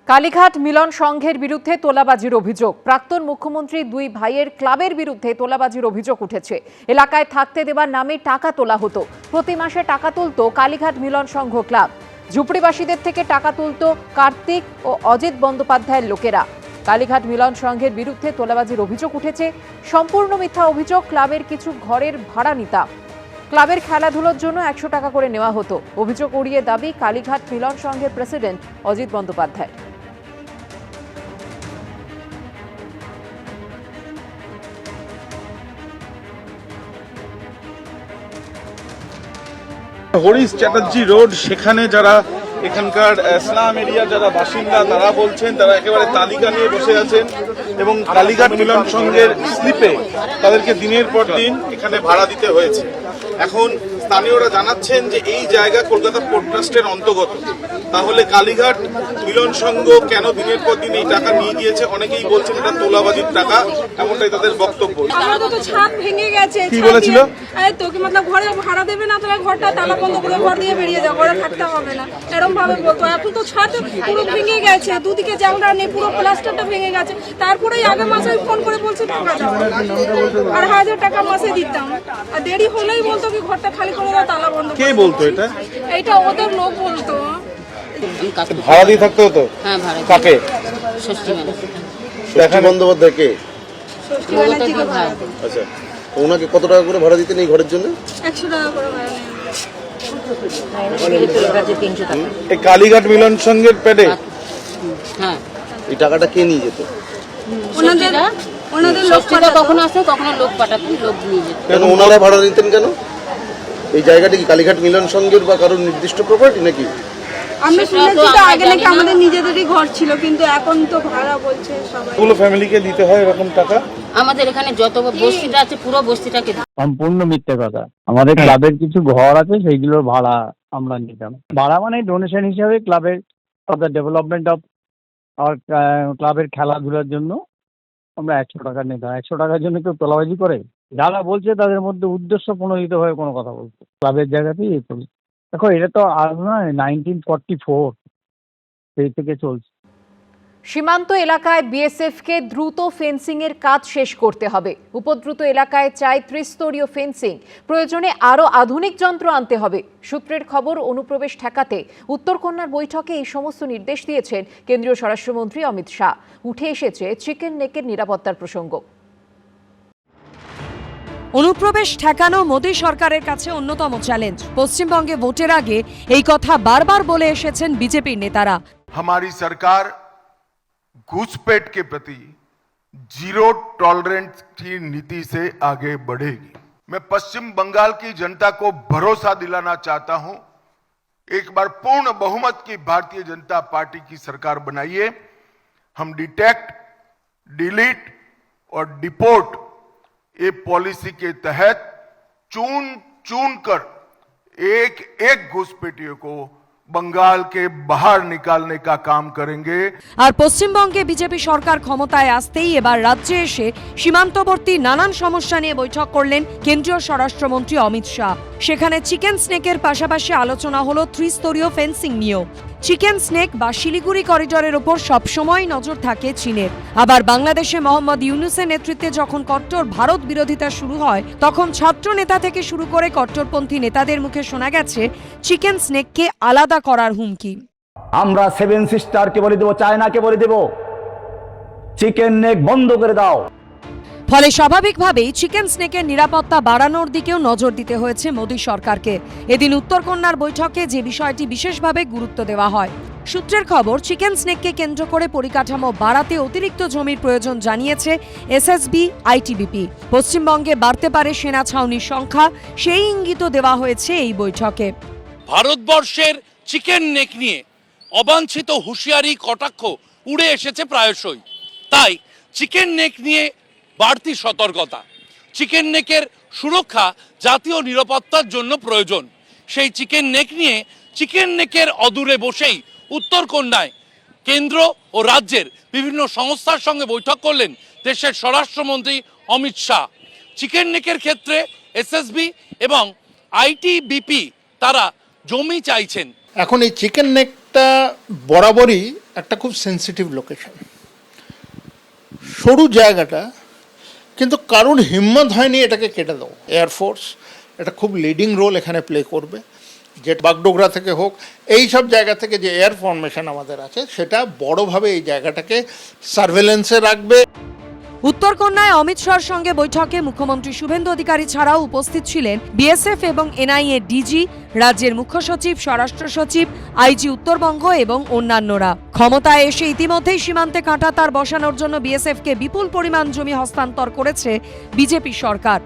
কালীঘাট মিলন সংঘের বিরুদ্ধে তোলাবাজির অভিযোগ। প্রাক্তন মুখ্যমন্ত্রী দুই ভাইয়ের ক্লাবের বিরুদ্ধে তোলাবাজির অভিযোগ উঠেছে। এলাকায় থাকতে দেওয়ার নামে টাকা তোলা হতো। প্রতি মাসে টাকা তুলত কালীঘাট মিলন সংঘ ক্লাব। ঝুপড়িবাসীদের থেকে টাকা তুলত কার্তিক ও অজিত বন্দ্যোপাধ্যায়ের লোকেরা। কালীঘাট মিলন সংঘের বিরুদ্ধে তোলাবাজির অভিযোগ উঠেছে। সম্পূর্ণ মিথ্যা অভিযোগ। ক্লাবের কিছু ঘরের ভাড়া নিতাম। ক্লাবের খেলাধুলোর জন্য 100 টাকা করে নেওয়া হতো। অভিযোগ উড়িয়ে দাবি কালীঘাট মিলন সংঘের প্রেসিডেন্ট অজিত বন্দ্যোপাধ্যায়। হরিশ চ্যাটার্জি রোড, সেখানে যারা এখানকার ইসলাম এরিয়া যারা বাসিন্দা তারা বলছেন তারা একেবারে তালিকা নিয়ে বসে আছেন এবং কালীঘাট মিলন সংঘের স্লিপে তাদেরকে দিনের পর দিন এখানে ভাড়া দিতে হয়েছে। এখন স্থানীয়রা জানাচ্ছেন যে এই জায়গা কলকাতা পোর্ট ট্রাস্টের অন্তর্গত, তাহলে কালীঘাট মিলন সংঘ কেন দিনের পর দিন এই টাকা নিয়ে গিয়েছে? অনেকেই বলছেন এটা তোলাবাজির টাকা, এমনটাই তাদের বক্তব্য। আমাদের তো ছাদ ভেঙে গেছে। কি বলেছিল? তোকে মতলব ঘরে ভাড়া দেবে না, তাহলে ঘরটা তালা বন্ধ করে ঘর দিয়ে বেরিয়ে যাও, ঘরে থাকতে হবে না, এরকম ভাবে বলতো। এখন তো ছাদ পুরো ভেঙে গেছে, দুদিকে জানলা নেই, পুরো প্লাস্টারটা ভেঙে গেছে। তারপরেই আগে মাসে ফোন করে বলছে টাকা দাও, আর 1000 টাকা মাসে দিতাম। আর দেরি হলেই বলতো কি ঘরটা খালি করে দাও, তালা বন্ধ। কে বলতো এটা? এইটা ওদের লোক বলতো। ভাড়া দিয়ে থাকতে হতো? হ্যাঁ, ভাড়া। কাকে? ষষ্ঠী মেলা। দেখা বন্দ্যোপাধ্যায় কে? ষষ্ঠী ব্যানার্জিকে ভাড়া দিই। আচ্ছা, ওনাকে কত টাকা করে ভাড়া দিতেন এই ঘরের জন্য? 100 টাকা করে ভাড়া নেই। এই কালীঘাট মিলন সংঘের পেটে হ্যাঁ, এই টাকাটা কে নিয়ে যেত? ওনাদের লোক ষষ্ঠীটা কখনো আসতো, কখনো লোক পাঠাতেন, লোক নিয়ে যেত। কেন ওনারা ভাড়া নিতেন কেন? এই জায়গাটা কি কালীঘাট মিলন সংঘের বা কারোর নির্দিষ্ট প্রপার্টি নাকি? আমি শুনেছি তো আগে নাকি আমাদের নিজেদেরই ঘর ছিল, কিন্তু এখন তো ভাড়া বলছে সবাই। পুরো ফ্যামিলিকে দিতে হয় এরকম টাকা? আমাদের এখানে যত বস্তিটা আছে পুরো বস্তিটাকে সম্পূর্ণ মিথ্যে কথা। আমাদের ক্লাবের কিছু ঘর আছে, সেইগুলোর ভাড়া আমরা নিতাম। ভাড়া মানে ডোনেশন হিসাবে ক্লাবের ফর দ্য ডেভেলপমেন্ট অফ আর ক্লাবের খেলাধুলার জন্য আমরা 100 টাকা নিতাম। 100 টাকার জন্য কেউ তোলাবাজি করে? যারা বলছে তাদের মধ্যে উদ্দেশ্য প্রণোদিত হয়ে কোনো কথা বলছে। ক্লাবের জায়গাতেই এই করি। দেখো, এটা তো আর নয়, 1944 সেই থেকে চলছে। সীমান্ত এলাকায় বিএসএফকে দ্রুত ফেন্সিং এর কাজ শেষ করতে হবে। উপদ্রুত এলাকায় চাই ত্রিস্তরীয় ফেন্সিং। প্রয়োজনে আরও আধুনিক যন্ত্র আনতে হবে। সূত্রের খবর, অনুপ্রবেশ ঠেকাতে উত্তরকন্যার বৈঠকে এই সমস্ত নির্দেশ দিয়েছেন কেন্দ্রীয় স্বরাষ্ট্রমন্ত্রী অমিত শাহ। উঠে এসেছে চিকেন নেকের নিরাপত্তার প্রসঙ্গ। অনুপ্রবেশ ঠেকানো মোদী সরকারের কাছে অন্যতম চ্যালেঞ্জ। পশ্চিমবঙ্গে ভোটের আগে এই কথা বারবার বলে এসেছেন বিজেপির নেতারা। हमारी सरकार घुसपैठ के प्रति जीरो टॉलरेंस की नीति से आगे बढ़ेगी। मैं पश्चिम बंगाल की जनता को भरोसा दिलाना चाहता हूं, एक बार पूर्ण बहुमत की भारतीय जनता पार्टी की सरकार बनाइए। हम डिटेक्ट, डिलीट और डिपोर्ट ये पॉलिसी के तहत चुन चुन कर एक एक घुसपैठियों को बंगाल के बाहर निकालने का काम करेंगे। আর পশ্চিমবঙ্গে বিজেপি সরকার ক্ষমতায় আসতেই এবার রাজ্যে এসে সীমান্তবর্তী নানান সমস্যা নিয়ে বৈঠক করলেন কেন্দ্রীয় স্বরাষ্ট্রমন্ত্রী অমিত শাহ। সেখানে চিকেন স্নেকের পাশাপাশি আলোচনা হলো ত্রিস্তরীয় ফেন্সিং নিয়েও। চিকেন স্নেক বা শিলিগুড়ি করিডোরের ওপর সবসময় নজর থাকে চীনের। আবার বাংলাদেশে মোহাম্মদ ইউনূসের নেতৃত্বে যখন কট্টর ভারত বিরোধিতা শুরু হয়, তখন ছাত্র নেতা থেকে শুরু করে কট্টরপন্থী নেতাদের মুখে শোনা গেছে চিকেন স্নেককে আলাদা করার হুমকি। আমরা 7 সিস্টারকে বলে দেব, চায়নাকে বলে দেব, চিকেন নেক বন্ধ করে দাও। ফলে স্বাভাবিকভাবেই চিকেন স্নেকের নিরাপত্তা বাড়ানোর দিকেও নজর দিতে হয়েছে মোদী সরকারকে। এদিন উত্তরকন্যার বৈঠকে যে বিষয়টি বিশেষভাবে গুরুত্ব দেওয়া হয়। সূত্রের খবর, চিকেন স্নেককে কেন্দ্র করে পরিকাঠামো বাড়াতে অতিরিক্ত জমির প্রয়োজন জানিয়েছে এসএসবি আইটিবিপি। পশ্চিমবঙ্গে বাড়তে পারে সেনা ছাউনির সংখ্যা, সেই ইঙ্গিতও দেওয়া হয়েছে এই বৈঠকে। ভারতবর্ষের চিকেন নেক নিয়ে অবাঞ্ছিত হুঁশিয়ারি কটাক্ষ উড়ে এসেছে প্রায়শই। তাই চিকেন নেক নিয়ে বাড়তি সতর্কতা। চিকেন নেকের সুরক্ষা জাতীয় নিরাপত্তার জন্য প্রয়োজন। সেই চিকেন নেক নিয়ে চিকেন নেকের অদূরে বসেই উত্তরকন্যায় কেন্দ্র ও রাজ্যের বিভিন্ন সংস্থার সঙ্গে বৈঠক করলেন দেশের স্বরাষ্ট্রমন্ত্রী অমিত শাহ। চিকেন নেকের ক্ষেত্রে এসএসবি এবং আইটিবিপি তারা জমি চাইছেন। এখন এই চিকেন নেক এটা বরাবরই একটা খুব সেন্সিটিভ লোকেশন, সরু জায়গাটা, কিন্তু কারোর হিম্মত হয়নি এটাকে কেটে দাও। এয়ারফোর্স এটা খুব লিডিং রোল এখানে প্লে করবে, যে বাগডোগরা থেকে হোক, এই সব জায়গা থেকে যে এয়ার ফরমেশন আমাদের আছে সেটা বড়ভাবে এই জায়গাটাকে সার্ভেলেন্সে রাখবে। উত্তরকন্যায় অমিত শাহর সঙ্গে বৈঠকে মুখ্যমন্ত্রী শুভেন্দু অধিকারী ছাড়াও উপস্থিত ছিলেন বিএসএফ এবং এনআইএ ডিজি, রাজ্যের মুখ্য সচিব, স্বরাষ্ট্র সচিব, আইজি উত্তরবঙ্গ এবং অন্যান্যরা। ক্ষমতায় এসে ইতিমধ্যেই সীমান্তে কাঁটাতার বসানোর জন্য বিএসএফকে বিপুল পরিমাণ জমি হস্তান্তর করেছে বিজেপি সরকার।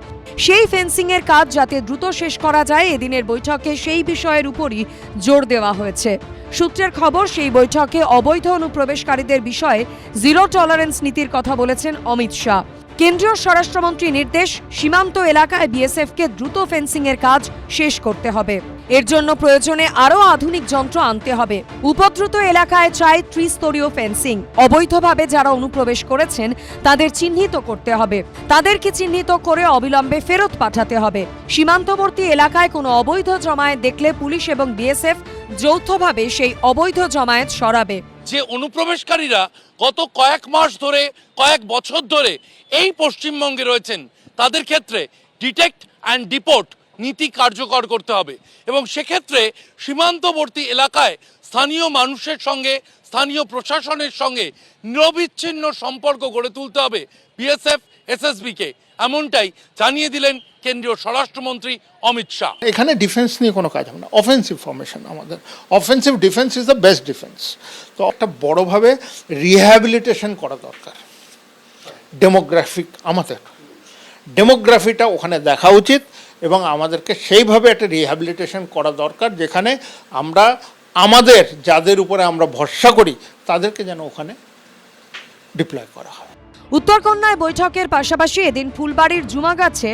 সেই ফেন্সিংয়ের কাজ যাতে দ্রুত শেষ করা যায়, এদিনের বৈঠকে সেই বিষয়ের উপরই জোর দেওয়া হয়েছে। সূত্রের খবর, সেই বৈঠকে অবৈধ অনুপ্রবেশকারীদের বিষয়ে জিরো টলারেন্স নীতির কথা বলেছেন অমিত শাহ। কেন্দ্রীয় স্বরাষ্ট্রমন্ত্রীর নির্দেশ, সীমান্ত এলাকায় বিএসএফকে দ্রুত ফেন্সিংয়ের কাজ শেষ করতে হবে। এর জন্য প্রয়োজনে আরও আধুনিক যন্ত্র আনতে হবে। উপদ্রুত এলাকায় চাই ত্রিস্তরীয় ফেন্সিং। অবৈধভাবে যারা অনুপ্রবেশ করেছেন তাদের চিহ্নিত করতে হবে, তাদেরকে চিহ্নিত করে অবিলম্বে ফেরত পাঠাতে হবে। সীমান্তবর্তী এলাকায় কোনো অবৈধ জমায়েত দেখলে পুলিশ এবং বিএসএফ যৌথভাবে সেই অবৈধ জমায়েত সরাবে। যে অনুপ্রবেশকারীরা গত কয়েক মাস ধরে, কয়েক বছর ধরে এই পশ্চিমবঙ্গে রয়েছেন, তাদের ক্ষেত্রে ডিটেক্ট অ্যান্ড ডিপোর্ট নীতি কার্যকর করতে হবে এবং সেক্ষেত্রে সীমান্তবর্তী এলাকায় স্থানীয় মানুষের সঙ্গে, স্থানীয় প্রশাসনের সঙ্গে নিরবিচ্ছিন্ন সম্পর্ক গড়ে তুলতে হবে বিএসএফ, এসএসবিকে। এমনটাই জানিয়ে দিলেন কেন্দ্রীয় স্বরাষ্ট্রমন্ত্রী অমিত শাহ। এখানে ডিফেন্স নিয়ে কোনো কাজ হবে না, অফেন্সিভ ফরমেশন আমাদের। Offensive defence is the best defence. তো একটা বড়োভাবে রিহ্যাবিলিটেশন করা দরকার। আমাদের ডেমোগ্রাফিটা ওখানে দেখা উচিত এবং আমাদেরকে সেইভাবে একটা রিহ্যাবিলিটেশন করা দরকার, যেখানে আমরা আমাদের যাদের উপরে আমরা ভরসা করি তাদেরকে যেন ওখানে ডিপ্লয় করা হয়। উত্তরকন্যায় বৈঠকের পাশাপাশি এদিন ফুলবাড়ির জুমাগাছে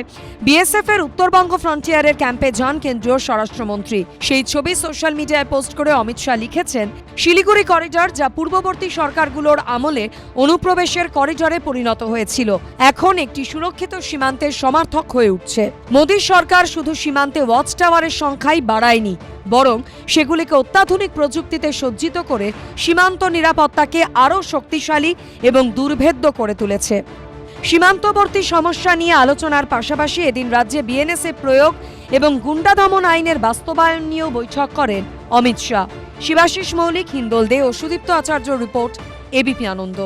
বিএসএফ এর উত্তরবঙ্গ ফ্রন্টিয়ারের ক্যাম্পে যান কেন্দ্রীয় স্বরাষ্ট্রমন্ত্রী। সেই ছবি সোশ্যাল মিডিয়ায় পোস্ট করে অমিত শাহ লিখেছেন, শিলিগুড়ি করিডর যা পূর্ববর্তী সরকারগুলোর আমলে অনুপ্রবেশের করিডরে পরিণত হয়েছিল, এখন একটি সুরক্ষিত সীমান্তের সমার্থক হয়ে উঠছে। মোদী সরকার শুধু সীমান্তে ওয়াচ টাওয়ারের সংখ্যাই বাড়ায়নি, বরং সেগুলিকে অত্যাধুনিক প্রযুক্তিতে সজ্জিত করে সীমান্ত নিরাপত্তাকে আরও শক্তিশালী এবং দুর্ভেদ্য করে তুলেছে। সীমান্তবর্তী সমস্যা নিয়ে আলোচনার পাশাপাশি এদিন রাজ্যে বিএনএসএ প্রয়োগ এবং গুন্ডা দমন আইনের বাস্তবায়ন নিয়েও বৈঠক করেন অমিত শাহ। শিবাশিস মৌলিক, হিন্দোল দে ও সুদীপ্ত আচার্য রিপোর্ট, এবিপি আনন্দ।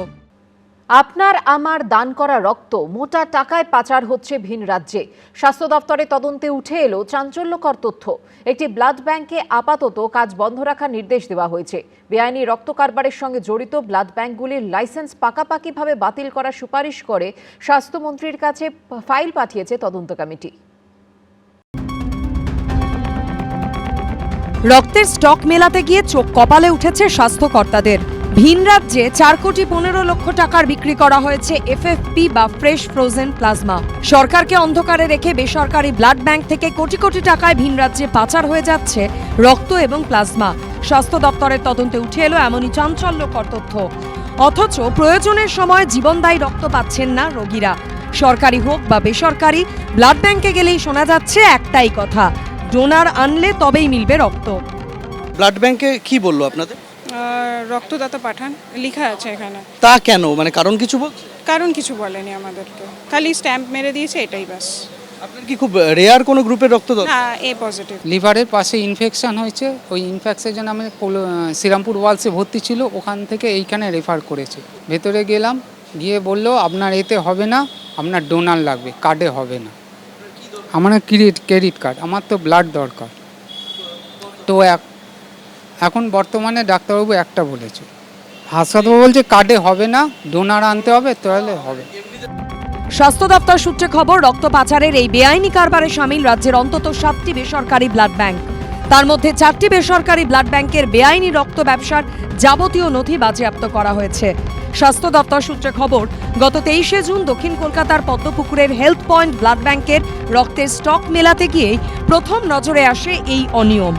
আপনার আমার দান করা রক্ত মোটা টাকায় পাচার হচ্ছে ভিন রাজ্যে। স্বাস্থ্য দপ্তরে তদন্তে উঠে এলো চাঞ্চল্যকর তথ্য। একটি ব্লাড ব্যাংকে আপাতত কাজ বন্ধ রাখার নির্দেশ দেওয়া হয়েছে। বেআইনি রক্ত কারবারের সঙ্গে জড়িত ব্লাড ব্যাংকগুলির লাইসেন্স পাকাপাকিভাবে বাতিল করার সুপারিশ করে স্বাস্থ্যমন্ত্রীর কাছে ফাইল পাঠিয়েছে তদন্ত কমিটি। রক্তের স্টক মেলাতে গিয়ে চোখ কপালে উঠেছে স্বাস্থ্যকর্তাদের। ভিন রাজ্যে 4,15,00,000 টাকার বিক্রি করা হয়েছে এফএফপি বা ফ্রেশ ফ্রোজেন প্লাজমা। সরকারকে অন্ধকারে রেখে বেসরকারি ব্লাড ব্যাংক থেকে কোটি কোটি টাকায় ভিন রাজ্যে পাচার হয়ে যাচ্ছে রক্ত এবং প্লাজমা। স্বাস্থ্য দপ্তরের তদন্তে উঠে এলো এমনই চাঞ্চল্যকর তথ্য। অথচ প্রয়োজনের সময় জীবনদায়ী রক্ত পাচ্ছেন না রোগীরা। সরকারি হোক বা বেসরকারি, ব্লাড ব্যাংকে গেলেই শোনা যাচ্ছে একটাই কথা, ডোনার আনলে তবেই মিলবে রক্ত। ব্লাড ব্যাংকে কি বললো আপনাদের? রক্তদাতা পাঠান লেখা আছে এখানে। তা কেন, মানে কারণ কিছু বলছে? কারণ কিছু বলেনি আমাদেরকে, খালি স্ট্যাম্প মেরে দিয়েছে, এটাই বাস। আপনার কি খুব রেয়ার কোনো গ্রুপের রক্ত দরকার? না, এ পজিটিভ। লিভারের পাশে ইনফেকশন হয়েছে, ওই ইনফেকশনের জন্য আমি শ্রীরামপুর ওয়ালসে ভর্তি ছিল, ওখান থেকে এইখানে রেফার করেছে। ভেতরে গেলাম, গিয়ে বললো আপনার এতে হবে না, আপনার ডোনার লাগবে, কার্ডে হবে না। আমার ক্রেডিট কার্ড, আমার তো ব্লাড দরকার। তো এখন বর্তমানে ডাক্তারবাবু একটা বলেছে, হাসপাতাল বলছে কার্ডে হবে না, ডোনার আনতে হবে, তাহলে হবে। স্বাস্থ্য দপ্তর সূত্রে খবর, রক্ত পাচারের এই বেআইনি কারবারে শামিল রাজ্যের অন্তত 7টি বেসরকারি ব্লাড ব্যাংক। তার মধ্যে 4টি বেসরকারি ব্লাড ব্যাংকের বেআইনি রক্ত ব্যবসার যাবতীয় নথি বাজেয়াপ্ত করা হয়েছে। স্বাস্থ্য দপ্তর সূত্রে খবর, গত 23শে জুন দক্ষিণ কলকাতার পদ্মপুকুরের হেলথ পয়েন্ট ব্লাড ব্যাংকের রক্তের স্টক মেলাতে গিয়েই প্রথম নজরে আসে এই অনিয়ম।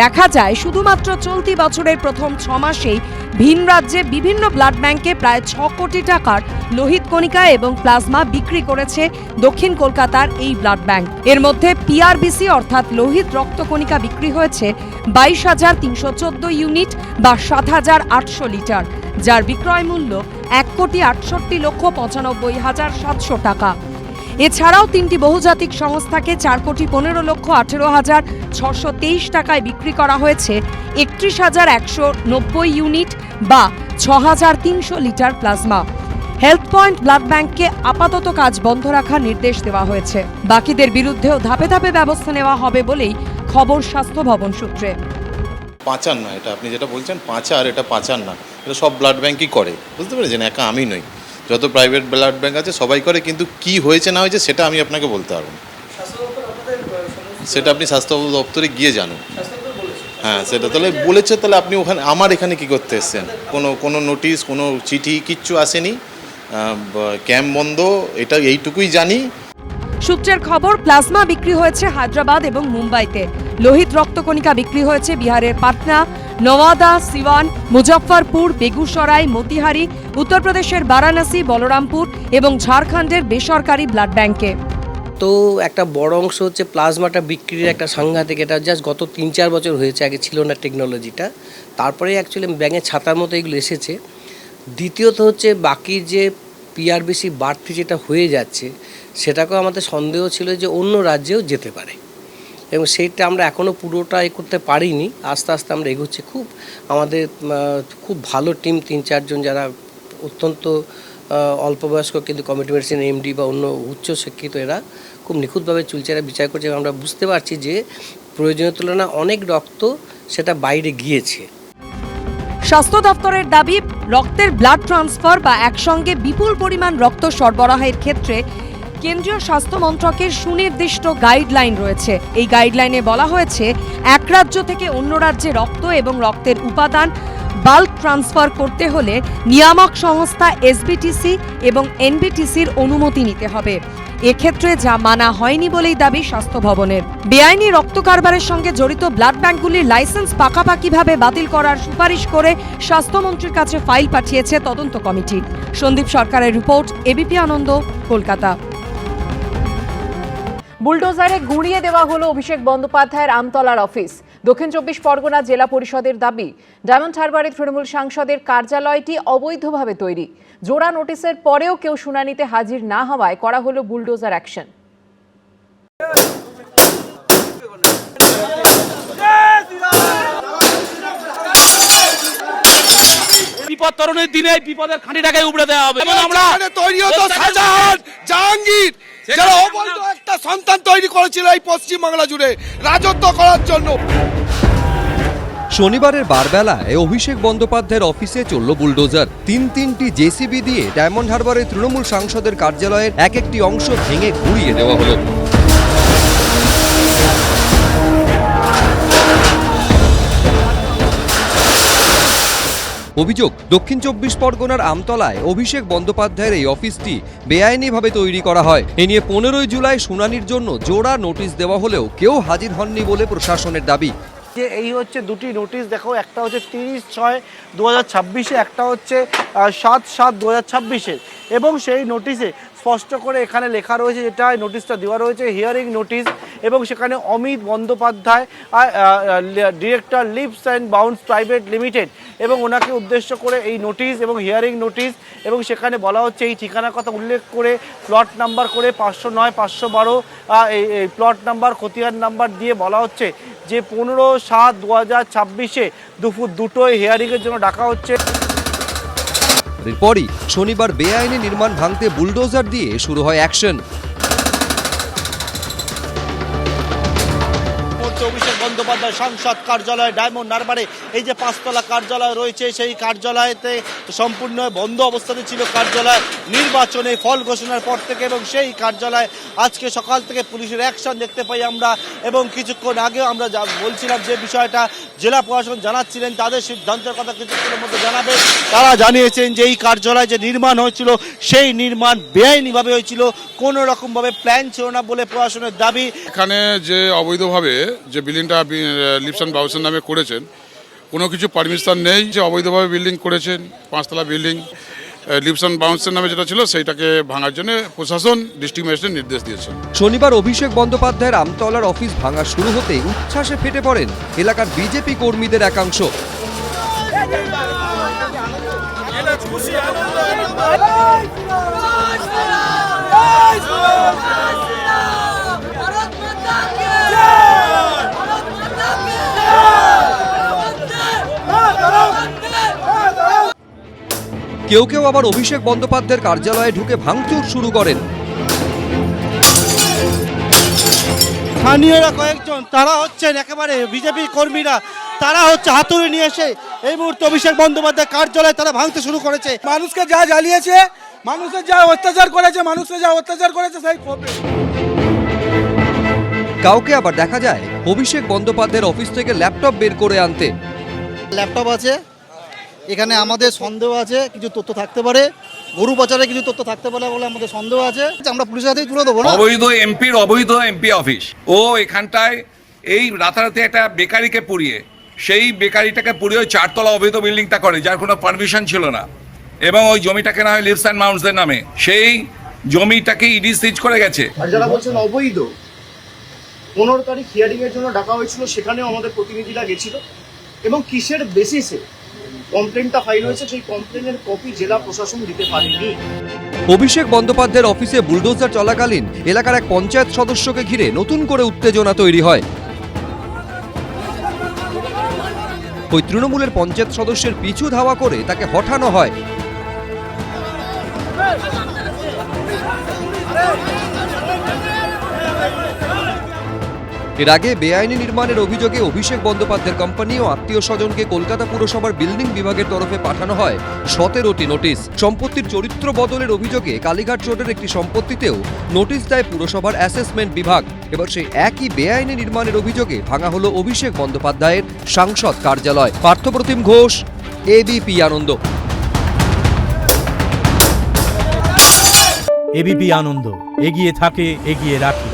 দেখা যায় শুধুমাত্র চলতি বছরের প্রথম 6 মাসেই ভিন রাজ্যে বিভিন্ন ব্লাড ব্যাংকে প্রায় 6 কোটি টাকার লোহিত কণিকা এবং প্লাজমা বিক্রি করেছে দক্ষিণ কলকাতার এই ব্লাড ব্যাংক। এর মধ্যে পিআরবিসি অর্থাৎ লোহিত রক্তকণিকা বিক্রি হয়েছে 22,314 ইউনিট বা 7,800 লিটার, যার বিক্রয় মূল্য 1,68,95,700 টাকা। এছাড়াও 3টি বহুজাতিক সংস্থাকে 4,15,18,623 টাকায় বিক্রি করা হয়েছে 31,190 ইউনিট বা 6,300 litre plasma. Health point blood ব্যাংককে আপাতত কাজ বন্ধ রাখার নির্দেশ দেওয়া হয়েছে। বাকিদের বিরুদ্ধেও ধাপে ধাপে ব্যবস্থা নেওয়া হবে বলেই খবর স্বাস্থ্য ভবন সূত্রে। পাচার না, এটা আপনি যেটা বলছেন পাচার, এটা পাচার না, এটা সব ব্লাড ব্যাংকই করে, বুঝতে পেরেছেন? একা আমি নই, যত প্রাইভেট ব্লাড ব্যাংক আছে সবাই করে, কিন্তু কি হয়েছে না হয়েছে সেটা আমি আপনাকে বলতে পারবো না। সেটা আপনি স্বাস্থ্য দপ্তরে গিয়ে জানুন। হ্যাঁ, সেটা তাহলে বলেছে, তাহলে আপনি ওখানে আমার এখানে কি করতে এসছেন? কোনো নোটিশ, কোনো চিঠি কিচ্ছু আসেনি, ক্যাম্প বন্ধ, এটা এইটুকুই জানি। সূত্রের খবর, প্লাজমা বিক্রি হয়েছে হায়দ্রাবাদ এবং মুম্বাইতে, লোহিত রক্তকণিকা বিক্রি হয়েছে বিহারের পাটনা, নওয়াদা, সিওয়ান, মুজফ্ফরপুর, বেগুসরাই, মতিহারি, উত্তরপ্রদেশের বারাণসী, বলরামপুর এবং ঝাড়খণ্ডের বেসরকারি ব্লাড ব্যাংকে। তো একটা বড় অংশ হচ্ছে প্লাজমাটা বিক্রির একটা সাংঘাতিক, এটা জাস্ট গত 3-4 বছর হয়েছে, আগে ছিল না টেকনোলজিটা, তারপরে অ্যাকচুয়ালি ব্যাঙের ছাতার মতো এগুলো এসেছে। দ্বিতীয়ত হচ্ছে বাকি যে পিআরবিসি বাড়তি যেটা হয়ে যাচ্ছে, সেটাকেও আমাদের সন্দেহ ছিল যে অন্য রাজ্যেও যেতে পারে, এবং সেইটা আমরা এখনও পুরোটা করতে পারিনি। আস্তে আস্তে আমরা এগোচ্ছি। আমাদের খুব ভালো টিম, 3-4 জন যারা অত্যন্ত অল্প বয়স্ক কিন্তু কমিউনিটি মেডিসিন এমডি বা অন্য উচ্চ শিক্ষিত, এরা খুব নিখুঁতভাবে চুলচেরা বিচার করছে। আমরা বুঝতে পারছি যে প্রয়োজনীয় তুলনায় অনেক রক্ত সেটা বাইরে গিয়েছে। স্বাস্থ্য দপ্তরের দাবি, রক্তের ব্লাড ট্রান্সফার বা একসঙ্গে বিপুল পরিমাণ রক্ত সরবরাহের ক্ষেত্রে কেন্দ্রীয় স্বাস্থ্য মন্ত্রকের সুনির্দিষ্ট গাইডলাইন রয়েছে। এই গাইডলাইনে বলা হয়েছে, এক রাজ্য থেকে অন্য রাজ্যে রক্ত এবং রক্তের উপাদান বাল্ক ট্রান্সফার করতে হলে নিয়ামক সংস্থা এসবিটিসি এবং এনবিটিসির অনুমতি নিতে হবে। এক্ষেত্রে যা মানা হয়নি বলেই দাবি স্বাস্থ্য ভবনের। বেআইনি রক্ত কারবারের সঙ্গে জড়িত ব্লাড ব্যাংকগুলির লাইসেন্স পাকাপাকিভাবে বাতিল করার সুপারিশ করে স্বাস্থ্যমন্ত্রীর কাছে ফাইল পাঠিয়েছে তদন্ত কমিটি। সন্দীপ সরকারের রিপোর্ট, এবিপি আনন্দ, কলকাতা। বুলডোজারে গুঁড়িয়ে দেওয়া হলো অভিষেক বন্দ্যোপাধ্যায়ের আমতলার অফিস। দক্ষিণ 24 পরগনা জেলা পরিষদের দাবি, ডায়মন্ড হারবারে তৃণমূল সাংসদের কার্যালয়টি অবৈধভাবে তৈরি। জোড়া নোটিশের পরেও কেউ শুনানিতে হাজির না হওয়ায় করা হলো বুলডোজার অ্যাকশন। বিপদ তরণের দিনে বিপদের খাঁটিটাকে উপড়ে দেওয়া হবে। আমরা তৈরি হতো শাহজাহান, জাহাঙ্গীর, যারা অবৈধ একটা সন্তান তৈরি করেছিল এই পশ্চিমবাংলা জুড়ে রাজত্ব করার জন্য। শনিবারের বারবেলায় অভিষেক বন্দ্যোপাধ্যায়ের অফিসে চলল বুলডোজার। 3টি জেসিবি দিয়ে ডায়মন্ড হারবারে তৃণমূল সাংসদের কার্যালয়ের এক একটি অংশ ভেঙে গুঁড়িয়ে দেওয়া হলো। অভিযোগ, দক্ষিণ 24 পরগনার আমতলায় অভিষেক বন্দ্যোপাধ্যায়ের এই অফিসটি বেআইনিভাবে তৈরি করা হয়। এ নিয়ে 15 জুলাই শুনানির জন্য জোড়া নোটিশ দেওয়া হলেও কেউ হাজির হননি বলে প্রশাসনের দাবি। যে এই হচ্ছে দুটি নোটিশ, দেখো, একটা হচ্ছে 30/6/2026, একটা হচ্ছে 7/7/2026, এবং সেই নোটিশে স্পষ্ট করে এখানে লেখা রয়েছে, যেটা নোটিশটা দেওয়া রয়েছে হিয়ারিং নোটিশ, এবং সেখানে Amit Bandyopadhyay, director leaps and bounce private limited, এবং ওনাকে উদ্দেশ্য করে এই নোটিশ এবং হিয়ারিং নোটিশ, এবং সেখানে বলা হচ্ছে এই ঠিকানার কথা উল্লেখ করে প্লট নাম্বার করে 509, 512 এই প্লট নাম্বার, খতিয়ান নাম্বার দিয়ে বলা হচ্ছে যে 15/7/2026 দুপুর 2টোয় হিয়ারিংয়ের জন্য ডাকা হচ্ছে। এরপরই শনিবার বেআইনি নির্মাণ ভাঙতে বুলডোজার দিয়ে শুরু হয় অ্যাকশন। অভিষেক বন্দ্যোপাধ্যায় সাংসদ কার্যালয় ডায়মন্ড হারবারে এই যে 5তলা কার্যালয় রয়েছে, সেই কার্যালয়তে সম্পূর্ণ বন্ধ অবস্থাতে ছিল কার্যালয় নির্বাচনে ফল ঘোষণার পর থেকে, এবং সেই কার্যালয় আজকে সকাল থেকে পুলিশের অ্যাকশন দেখতে পাই আমরা। এবং কিছুক্ষণ আগেও আমরা বলছিলাম যে বিষয়টা জেলা প্রশাসন জানাচ্ছিলেন, তাদের সিদ্ধান্তের কথা কিছুক্ষণের মধ্যে জানাবে। তারা জানিয়েছেন যে এই কার্যালয় যে নির্মাণ হয়েছিল সেই নির্মাণ বেআইনিভাবে হয়েছিল, কোনো রকমভাবে প্ল্যান ছিল না বলে প্রশাসনের দাবি। এখানে যে অবৈধভাবে যে বিল্ডিংটা লিপস অ্যান্ড বাউন্সের নামে করেছেন, কোনো কিছু পারমিশন নেই, যে অবৈধভাবে বিল্ডিং করেছেন, 5তলা বিল্ডিং লিপস অ্যান্ড বাউন্সের নামে যেটা ছিল সেইটাকে ভাঙার জন্য প্রশাসন ডিস্ট্রিক্ট ম্যাজিস্ট্রেট নির্দেশ দিয়েছেন। শনিবার অভিষেক বন্দ্যোপাধ্যায়ের আমতলার অফিস ভাঙা শুরু হতেই উচ্ছ্বাসে ফেটে পড়েন এলাকার বিজেপি কর্মীদের একাংশ। কেউ কেউ আবার অভিষেক বন্দ্যোপাধ্যায়ের কার্যালয়ে ঢুকে ভাঙচুর শুরু করেন। স্থানীয়রা কয়েকজন তারা হচ্ছেন একেবারে বিজেপি কর্মীরা, তারা হচ্ছে হাতুড়ি নিয়ে এসে এই মুহূর্তে অভিষেক বন্দ্যোপাধ্যায় কার্যালয়ে তারা ভাঙতে শুরু করেছে। মানুষকে যা জ্বালিয়েছে, মানুষের যা অত্যাচার করেছে সেই ক্ষোভে। কাউকে আবার দেখা যায় অভিষেক বন্দ্যোপাধ্যায়ের অফিস থেকে ল্যাপটপ বের করে আনতে। ল্যাপটপ আছে, এখানে আমাদের সন্দেহ আছে কিছু তথ্য থাকতে পারে, গরু পাচারে কিছু তথ্য থাকতে পারে বলে আমাদের সন্দেহ আছে, আমরা পুলিশের হাতেই তুলে দেবো না। অবৈধ এমপি অফিস, ও এখানটায় এই রাতারাতি একটা বেকারিকে পুড়িয়ে, সেই বেকারিটাকে পুড়িয়ে 4তলা অবৈধ বিল্ডিংটা করে, যার কোনো পারমিশন ছিল না, এবং ওই জমিটা কেনা হয় লিপস অ্যান্ড বাউন্সের নামে। সেই জমিটাকে ইডি সিজ করে গেছে। আর যারা বলছেন অবৈধ, 15 তারিখ হিয়ারিং এর জন্য ডাকা হয়েছিল, সেখানেও আমাদের প্রতিনিধিরা গেছিল, এবং কিসের বেসিসে কমপ্লেনটা ফাইল হয়েছে সেই কমপ্লেনের কপি জেলা প্রশাসন দিতে পারেনি। অভিষেক বন্দ্যোপাধ্যায়ের অফিসে বুলডোজার চলাকালীন এলাকার এক পঞ্চায়েত সদস্যকে ঘিরে নতুন করে উত্তেজনা তৈরি হয়। ওই তৃণমূলের পঞ্চায়েত সদস্যের পিছু ধাওয়া করে তাকে হঠানো হয়। এর আগে বেআইনি নির্মাণের অভিযোগে অভিষেক বন্দ্যোপাধ্যায়ের কোম্পানি ও আত্মীয় স্বজনকে কলকাতা পুরসভার বিল্ডিং বিভাগের তরফে পাঠানো হয় 17টি নোটিশ। সম্পত্তির চরিত্র বদলের অভিযোগে কালীঘাট রোডের একটি সম্পত্তিতেও নোটিশ দেয় পুরসভার অ্যাসেসমেন্ট বিভাগ। এবার সেই একই বেআইনি নির্মাণের অভিযোগে ভাঙা হলো অভিষেক বন্দ্যোপাধ্যায়ের সাংসদ কার্যালয়। পার্থপ্রতিম ঘোষ, এবিপি আনন্দ। এবিপি আনন্দ, এগিয়ে থাকে, এগিয়ে রাখে।